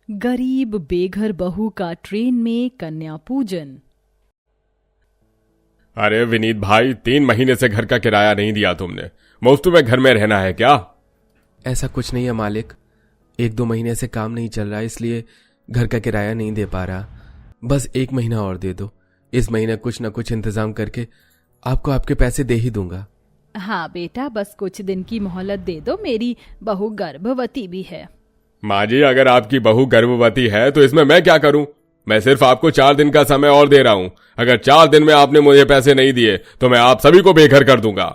गरीब बेघर बहू का ट्रेन में कन्या पूजन। अरे विनीत भाई, 3 महीने से घर का किराया नहीं दिया तुमने। मुफ्त में घर में रहना है क्या? ऐसा कुछ नहीं है मालिक, 1-2 महीने से काम नहीं चल रहा, इसलिए घर का किराया नहीं दे पा रहा। बस 1 महीना और दे दो, इस महीने कुछ ना कुछ इंतजाम करके आपको आपके पैसे दे ही दूंगा। हाँ बेटा, बस कुछ दिन की मोहलत दे दो, मेरी बहू गर्भवती भी है। माँ जी, अगर आपकी बहू गर्भवती है तो इसमें मैं क्या करूं? मैं सिर्फ आपको 4 दिन का समय और दे रहा हूं। अगर 4 दिन में आपने मुझे पैसे नहीं दिए तो मैं आप सभी को बेघर कर दूंगा।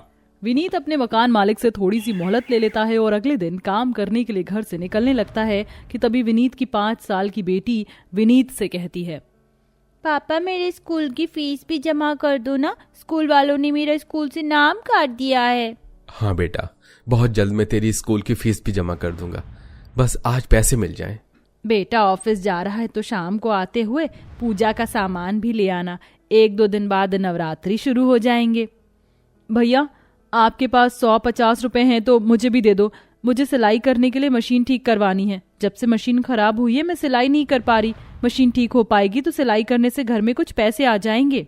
विनीत अपने मकान मालिक से थोड़ी सी मोहलत ले लेता है और अगले दिन काम करने के लिए घर से निकलने लगता है कि तभी विनीत की 5 साल की बेटी विनीत से कहती है, पापा मेरे स्कूल की फीस भी जमा कर दो ना, स्कूल वालों ने मेरा स्कूल से नाम काट दिया है। हाँ बेटा, बहुत जल्द मैं तेरी स्कूल की फीस भी जमा कर दूंगा, बस आज पैसे मिल जाएं। बेटा ऑफिस जा रहा है तो शाम को आते हुए पूजा का सामान भी ले आना, 1-2 दिन बाद नवरात्रि शुरू हो जाएंगे। भैया आपके पास 150 रुपए हैं तो मुझे भी दे दो, मुझे सिलाई करने के लिए मशीन ठीक करवानी है। जब से मशीन खराब हुई है मैं सिलाई नहीं कर पा रही, मशीन ठीक हो पाएगी तो सिलाई करने से घर में कुछ पैसे आ जाएंगे।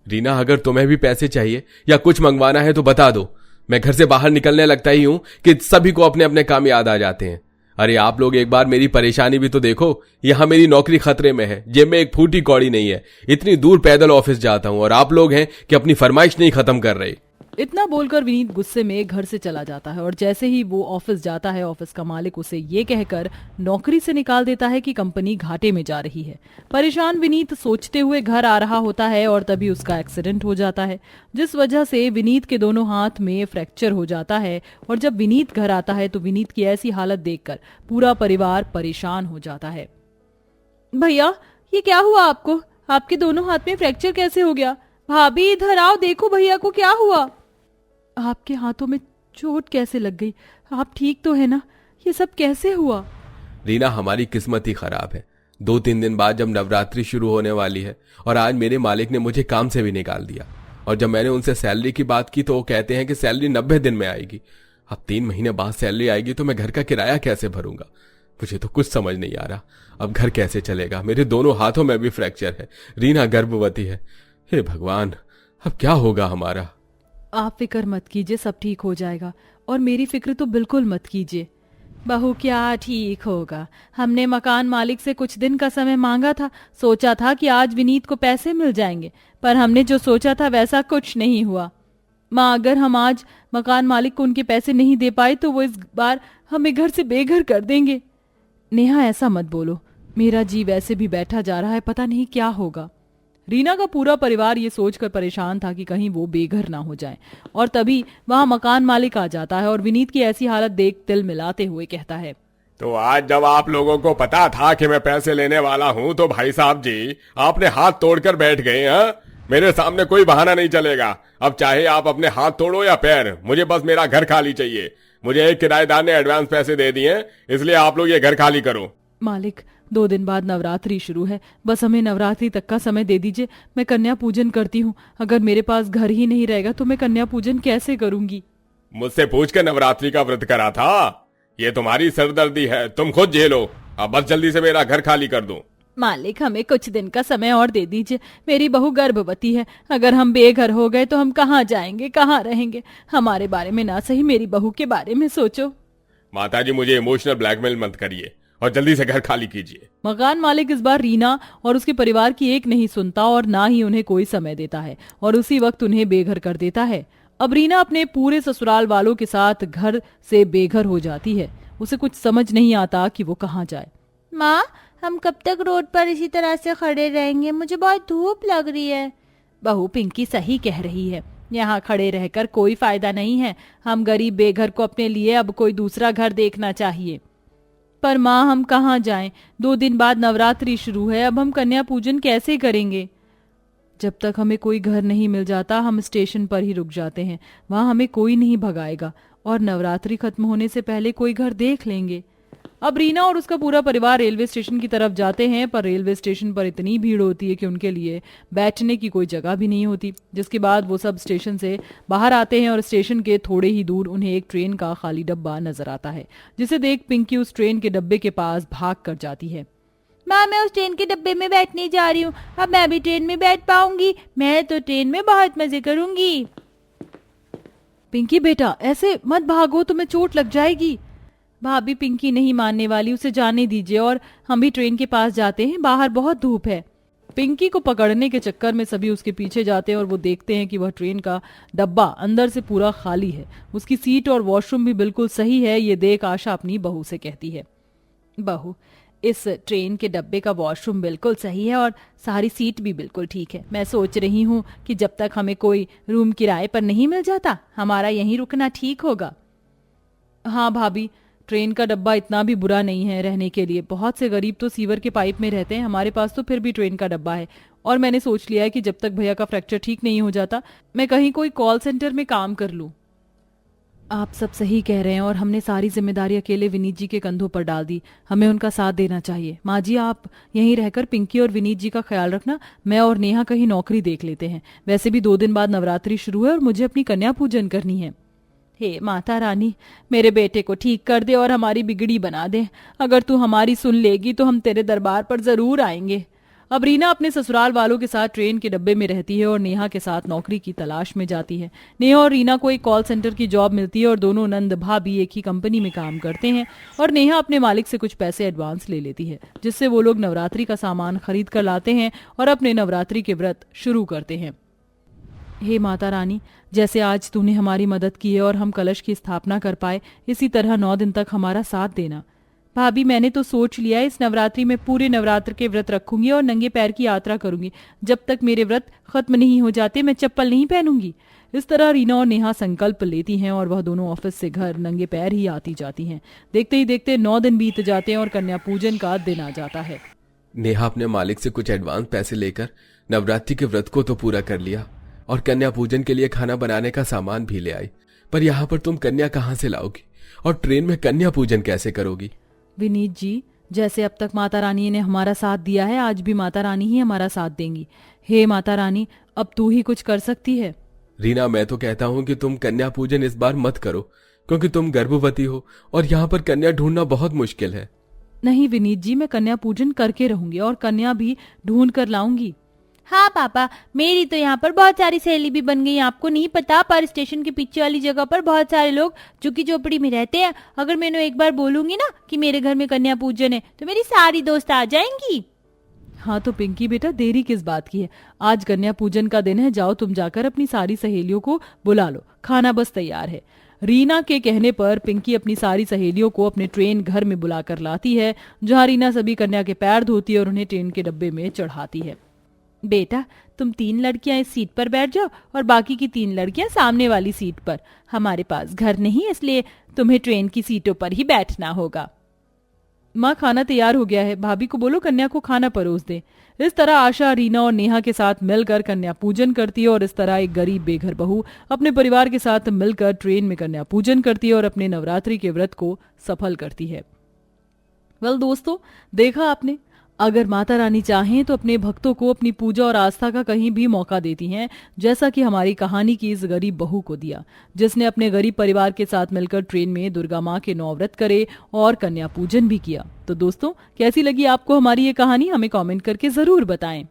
रीना, अगर तुम्हें भी पैसे चाहिए या कुछ मंगवाना है तो बता दो। मैं घर से बाहर निकलने लगता ही हूं कि सभी को अपने अपने काम याद आ जाते हैं। अरे आप लोग एक बार मेरी परेशानी भी तो देखो, यहाँ मेरी नौकरी खतरे में है, जेब में एक फूटी कौड़ी नहीं है, इतनी दूर पैदल ऑफिस जाता हूँ और आप लोग हैं कि अपनी फरमाइश नहीं खत्म कर रहे। इतना बोलकर विनीत गुस्से में घर से चला जाता है और जैसे ही वो ऑफिस जाता है ऑफिस का मालिक उसे ये कहकर नौकरी से निकाल देता है कि कंपनी घाटे में जा रही है। परेशान विनीत सोचते हुए घर आ रहा होता है और तभी उसका एक्सीडेंट हो जाता है, जिस वजह से विनीत के दोनों हाथ में फ्रैक्चर हो जाता है। और जब विनीत घर आता है तो विनीत की ऐसी हालत देखकर पूरा परिवार परेशान हो जाता है। भैया ये क्या हुआ आपको? आपके दोनों हाथ में फ्रैक्चर कैसे हो गया? भाभी इधर आओ, देखो भैया को क्या हुआ। आपके हाथों में चोट कैसे लग गई? आप ठीक तो है ना? ये सब कैसे हुआ? रीना, हमारी किस्मत ही खराब है। 2-3 दिन बाद जब नवरात्रि शुरू होने वाली है और आज मेरे मालिक ने मुझे काम से भी निकाल दिया, और जब मैंने उनसे सैलरी की बात की तो वो कहते हैं कि सैलरी 90 दिन में आएगी। अब 3 महीने बाद सैलरी आएगी तो मैं घर का किराया कैसे भरूंगा? मुझे तो कुछ समझ नहीं आ रहा, अब घर कैसे चलेगा? मेरे दोनों हाथों में भी फ्रैक्चर है, रीना गर्भवती है। हे भगवान, अब क्या होगा हमारा? आप फिक्र मत कीजिए, सब ठीक हो जाएगा। और मेरी फिक्र तो बिल्कुल मत कीजिए। बहू क्या ठीक होगा, हमने मकान मालिक से कुछ दिन का समय मांगा था, सोचा था कि आज विनीत को पैसे मिल जाएंगे, पर हमने जो सोचा था वैसा कुछ नहीं हुआ। माँ, अगर हम आज मकान मालिक को उनके पैसे नहीं दे पाए तो वो इस बार हमें घर से बेघर कर देंगे। नेहा ऐसा मत बोलो, मेरा जी वैसे भी बैठा जा रहा है, पता नहीं क्या होगा। रीना का पूरा परिवार ये सोचकर परेशान था कि कहीं वो बेघर ना हो जाए, और तभी वहां मकान मालिक आ जाता है और विनीत की ऐसी हालत देख तिल मिलाते हुए कहता है, तो आज जब आप लोगों को पता था कि मैं पैसे लेने वाला हूं तो भाई साहब जी आपने हाथ तोड़कर बैठ गए। हाँ, मेरे सामने कोई बहाना नहीं चलेगा। अब चाहे आप अपने हाथ तोड़ो या पैर, मुझे बस मेरा घर खाली चाहिए। मुझे एक किराएदार ने एडवांस पैसे दे दिए, इसलिए आप लोग ये घर खाली करो। मालिक 2 दिन बाद नवरात्रि शुरू है, बस हमें नवरात्रि तक का समय दे दीजिए, मैं कन्या पूजन करती हूँ। अगर मेरे पास घर ही नहीं रहेगा तो मैं कन्या पूजन कैसे करूंगी? मुझसे पूछ के नवरात्रि का व्रत करा था? ये तुम्हारी सरदर्दी है, तुम खुद झेलो। अब बस जल्दी से मेरा घर खाली कर दो। मालिक हमें कुछ दिन का समय और दे दीजिए, मेरी बहू गर्भवती है, अगर हम बेघर हो गए तो हम कहाँ जाएंगे, कहाँ रहेंगे? हमारे बारे में ना सही मेरी बहू के बारे में सोचो। माताजी, मुझे इमोशनल ब्लैकमेल मत करिए और जल्दी से घर खाली कीजिए। मकान मालिक इस बार रीना और उसके परिवार की एक नहीं सुनता और ना ही उन्हें कोई समय देता है और उसी वक्त उन्हें बेघर कर देता है। अब रीना अपने पूरे ससुराल वालों के साथ घर से बेघर हो जाती है। उसे कुछ समझ नहीं आता कि वो कहाँ जाए। माँ, हम कब तक रोड पर इसी तरह से खड़े रहेंगे? मुझे बहुत धूप लग रही है। बहू पिंकी सही कह रही है, यहाँ खड़े रहकर कोई फायदा नहीं है। हम गरीब बेघर को अपने लिए अब कोई दूसरा घर देखना चाहिए। पर माँ, हम कहाँ जाएं? 2 दिन बाद नवरात्रि शुरू है, अब हम कन्या पूजन कैसे करेंगे? जब तक हमें कोई घर नहीं मिल जाता हम स्टेशन पर ही रुक जाते हैं, वहां हमें कोई नहीं भगाएगा और नवरात्रि खत्म होने से पहले कोई घर देख लेंगे। अब रीना और उसका पूरा परिवार रेलवे स्टेशन की तरफ जाते हैं, पर रेलवे स्टेशन पर इतनी भीड़ होती है कि उनके लिए बैठने की कोई जगह भी नहीं होती। जिसके बाद वो सब स्टेशन से बाहर आते हैं और स्टेशन के थोड़े ही दूर उन्हें एक ट्रेन का खाली डब्बा नजर आता है, जिसे देख पिंकी उस ट्रेन के डब्बे के पास भाग कर जाती है। माँ मैं उस ट्रेन के डब्बे में बैठने जा रही हूँ, अब मैं भी ट्रेन में बैठ पाऊंगी, मैं तो ट्रेन में बहुत मजे करूंगी। पिंकी बेटा ऐसे मत भागो, तुम्हें चोट लग जाएगी। भाभी पिंकी नहीं मानने वाली, उसे जाने दीजिए और हम भी ट्रेन के पास जाते हैं, बाहर बहुत धूप है। पिंकी को पकड़ने के चक्कर में सभी उसके पीछे जाते हैं और वो देखते हैं कि वह ट्रेन का डब्बा अंदर से पूरा खाली है। उसकी सीट और वॉशरूम भी बिल्कुल सही है। ये देख आशा अपनी बहू से कहती है, बहू इस ट्रेन के डब्बे का वॉशरूम बिल्कुल सही है और सारी सीट भी बिल्कुल ठीक है। मैं सोच रही हूँ कि जब तक हमें कोई रूम किराए पर नहीं मिल जाता हमारा यहीं रुकना ठीक होगा। हाँ भाभी, ट्रेन का डब्बा इतना भी बुरा नहीं है रहने के लिए। बहुत से गरीब तो सीवर के पाइप में रहते हैं, हमारे पास तो फिर भी ट्रेन का डब्बा है। और मैंने सोच लिया है कि जब तक भैया का फ्रैक्चर ठीक नहीं हो जाता मैं कहीं कोई कॉल सेंटर में काम कर लूं। आप सब सही कह रहे हैं और हमने सारी जिम्मेदारी अकेले विनीत जी के कंधों पर डाल दी। हमें उनका साथ देना चाहिए। माँ जी आप यहीं रहकर पिंकी और विनीत जी का ख्याल रखना, मैं और नेहा कहीं नौकरी देख लेते हैं। वैसे भी 2 दिन बाद नवरात्रि शुरू है और मुझे अपनी कन्या पूजन करनी है। हे माता रानी, मेरे बेटे को ठीक कर दे और हमारी बिगड़ी बना दे। अगर तू हमारी सुन लेगी तो हम तेरे दरबार पर जरूर आएंगे। अब रीना अपने ससुराल वालों के साथ ट्रेन के डब्बे में रहती है और नेहा के साथ नौकरी की तलाश में जाती है। नेहा और रीना को एक कॉल सेंटर की जॉब मिलती है और दोनों नंद भाभी एक ही कंपनी में काम करते हैं और नेहा अपने मालिक से कुछ पैसे एडवांस ले लेती है, जिससे वो लोग नवरात्रि का सामान खरीद कर लाते हैं और अपने नवरात्रि के व्रत शुरू करते हैं। हे माता रानी, जैसे आज तूने हमारी मदद की है और हम कलश की स्थापना कर पाए, इसी तरह 9 दिन तक हमारा साथ देना। भाभी मैंने तो सोच लिया है इस नवरात्रि में पूरे नवरात्र के व्रत रखूंगी और नंगे पैर की यात्रा करूंगी। जब तक मेरे व्रत खत्म नहीं हो जाते मैं चप्पल नहीं पहनूंगी। इस तरह रीना और नेहा संकल्प लेती हैं और वह दोनों ऑफिस से घर नंगे पैर ही आती जाती हैं। देखते ही देखते 9 दिन बीत जाते हैं और कन्या पूजन का दिन आ जाता है। नेहा अपने मालिक से कुछ एडवांस पैसे लेकर नवरात्रि के व्रत को तो पूरा कर लिया और कन्या पूजन के लिए खाना बनाने का सामान भी ले आई। पर यहाँ पर तुम कन्या कहाँ से लाओगी और ट्रेन में कन्या पूजन कैसे करोगी? विनीत जी, जैसे अब तक माता रानी ने हमारा साथ दिया है, आज भी माता रानी ही हमारा साथ देंगी। हे माता रानी, अब तू ही कुछ कर सकती है। रीना मैं तो कहता हूँ कि तुम कन्या पूजन इस बार मत करो, क्योंकि तुम गर्भवती हो और यहाँ पर कन्या ढूंढना बहुत मुश्किल है। नहीं विनीत जी, मैं कन्या पूजन करके रहूंगी और कन्या भी ढूंढ कर लाऊंगी। हाँ पापा, मेरी तो यहाँ पर बहुत सारी सहेली भी बन गई। आपको नहीं पता, पर स्टेशन के पीछे वाली जगह पर बहुत सारे लोग झुग्गी झोपड़ी में रहते हैं। अगर मैं एक बार बोलूंगी ना कि मेरे घर में कन्या पूजन है तो मेरी सारी दोस्त आ जाएंगी। हाँ तो पिंकी बेटा, देरी किस बात की है? आज कन्या पूजन का दिन है, जाओ तुम जाकर अपनी सारी सहेलियों को बुला लो, खाना बस तैयार है। रीना के कहने पर पिंकी अपनी सारी सहेलियों को अपने ट्रेन घर में बुलाकर लाती है, जहाँ रीना सभी कन्या के पैर धोती है और उन्हें ट्रेन के डब्बे में चढ़ाती है। बेटा तुम 3 लड़कियां इस सीट पर बैठ जाओ और बाकी की 3 लड़कियां सामने वाली सीट पर। हमारे पास घर नहीं, इसलिए तुम्हें ट्रेन की सीटों पर ही बैठना होगा। माँ खाना तैयार हो गया है, भाभी को बोलो कन्या को खाना परोस दे। इस तरह आशा रीना और नेहा के साथ मिलकर कन्या पूजन करती है और इस तरह एक गरीब बेघर बहू अपने परिवार के साथ मिलकर ट्रेन में कन्या पूजन करती है और अपने नवरात्रि के व्रत को सफल करती है। वेल दोस्तों, देखा आपने, अगर माता रानी चाहें तो अपने भक्तों को अपनी पूजा और आस्था का कहीं भी मौका देती हैं, जैसा कि हमारी कहानी की इस गरीब बहू को दिया, जिसने अपने गरीब परिवार के साथ मिलकर ट्रेन में दुर्गा माँ के 9 व्रत करे और कन्या पूजन भी किया। तो दोस्तों, कैसी लगी आपको हमारी ये कहानी? हमें कमेंट करके जरूर बताएं।